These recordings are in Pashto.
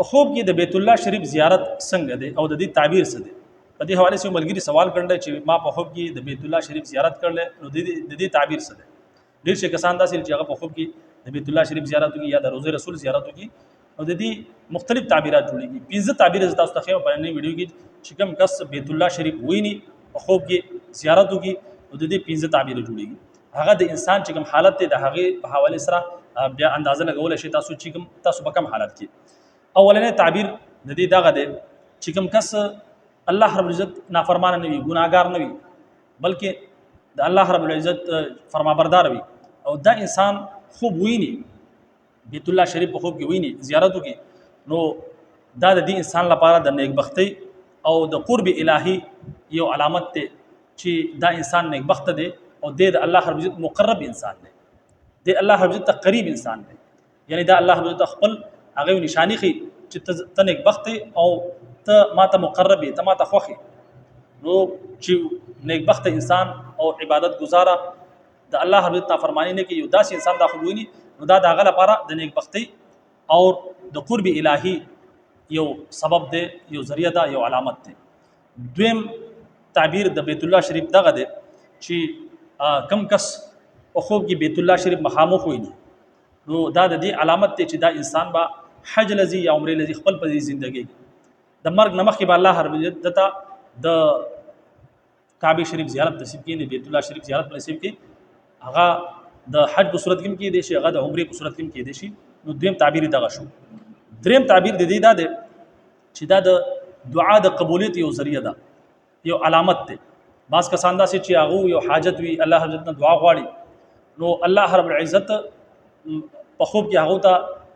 په خوب کې د بیت الله شریف زیارت څنګه دی او د دې تعبیر څه دی؟ په دې حواله سره ملګری سوال کړل چې ما په خوب کې د بیت الله شریف زیارت کړل، نو د دې تعبیر څه دی؟ ډېر شي کسان داسې چې هغه په خوب کې د بیت الله شریف زیارت کوي یا د روضه رسول زیارت کوي، او د دې مختلف تعبیرات جوړیږي. 15 تعبیر تاسو ته خو په نوې ویډیو کې چې کوم کس بیت الله شریف ویني په خوب کې زیارت کوي، نو د دې 15 تعبیر جوړیږي. هغه د انسان چې کوم حالت دی د هغه په حواله سره بیا اندازه لګول شي تاسو چې کوم تاسو په کوم حالت کې. اولنې تعبیر د دې دغه دی چې کوم کس الله رب العزت نافرمان نه وي، ګناهګار نه وي، بلکې د الله رب العزت فرمانبردار وي، او دا انسان خوب ویني بیت الله شریف په خوب کې ویني زیارت کوي، نو دا د دې انسان لپاره د نیکبختی او د قرب الهي یو علامت دی چې دا انسان نیکبخت دی او د الله رب العزت مقرب انسان دی، د الله رب العزت قریب انسان دی. یعنی دا الله رب العزت خپل هغه نشانی خي چې ته نیکبخت او ته ماته مقرب ته ماته خوخي، نو چې نیکبخت انسان او عبادت گزاره د الله رب العزت فرمانی نه کې یو داسې انسان دا خو ویني، نو دا دغه لپاره د نیکبختی او د قرب الهي یو سبب دی، یو ذریعہ ده، یو علامت دی. دویم تعبیر د بیت الله شریف دغه دی چې کم کس په خوب کې بیت الله شریف مخامخ ویني، نو دا د دې علامت دی چې دا انسان به حج لذي یا عمره لذي خپل په ژوندۍ د مرګ نمخ کې به الله رب العزت دته د کعبه شریف زیارت نصیب کړي، بیت الله شریف زیارت نصیب کړي، هغه د حج په صورت کې کې دي شي، هغه د عمره په صورت کې کې دي شي. نو دویم تعبیر دغه شو. دریم تعبیر د دې دا دی چې دا د دعا د قبولیت یو ذریعہ ده، یو علامت ده. بعض کسان دا چې هغه یو حاجت وي الله رب العزت دعا غواړي، نو الله رب العزت په خوب کې هغه ته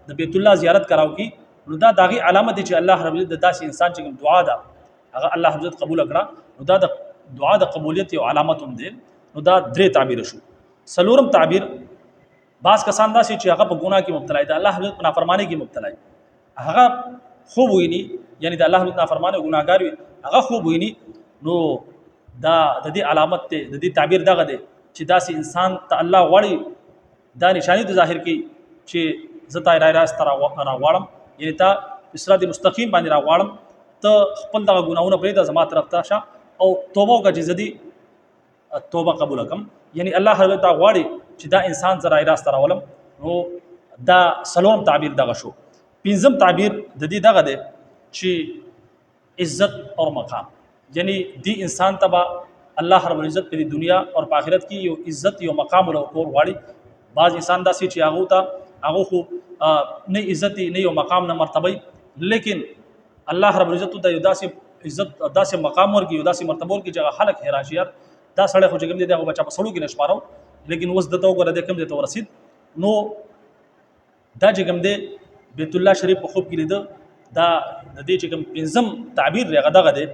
د بیت الله زیارت کراو کی، نو دا داغي علامت دی چې الله رب العزت د داسې انسان چې کوم دعا ده هغه الله رب العزت قبول کړه، نو دا د دعا د قبولیت یو علامت هم دی. نو دا درې تعبیر شو. څلورم تعبیر بعض کسان دا چې هغه په ګناه کې مبتلا دي، الله رب العزت په نافرمانی کې مبتلا دي، هغه خوب ویني، یعنی د الله رب العزت نافرمان او ګناهګار وي، هغه خوب ویني، نو دا د دې علامت ته د دې تعبیر دغه دی چې داسې انسان ته الله غواړي دا نشانی د ظاهر کې چې زتا راست را غواړم، یعنی تا صراط مستقیم باندې را غواړم، ته خپل دغه ګناهونه پرې د زما طرف ته شه او توبه وکړه چې زدي توبه قبول کړم. یعنی الله رب العزت غواړي چې دا انسان زرا راست راولم. نو دا څلورم تعبیر دغه شو. پنځم تعبیر د دې دغه دی چې عزت او مقام، یعنی دی انسان تبا الله رب العزت په دنیا او په آخرت کې یو عزت یو مقام او کور غواړي. بعض انسان داسې چې هغه خو نه عزت نه یو مقام نه مرتبه، لیکن الله رب العزت ته یو داسې عزت داسې مقام ورکړي، یو داسې مرتبه ورکړي چې هغه خلک حیراشیار دا سړی خو چې کوم دی هغه بچا په سړو کې نشمارو، لیکن اوس دته وګوره د کوم دی ته ورسید. نو دا چې کوم دی بیت الله شریف په خوب کې لیده، دا د دې چې کوم پنځم تعبیر لري دغه دی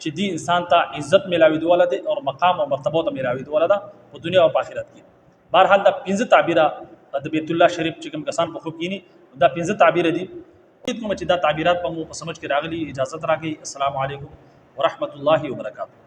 چې دی انسان ته عزت ملاوي دوله دی او مقام او مرتبه ته ملاوي دوله ده په دنیا او په آخرت کې. بهرحال دا 15 تعبیره د بیت الله شریف چې کوم کسان په خوب کې دا 15 تعبیر دي. کوم چې دا تعبیرات په مو په سمجھ کې راغلي، اجازه راکړئ. السلام علیکم ورحمت الله وبرکاته.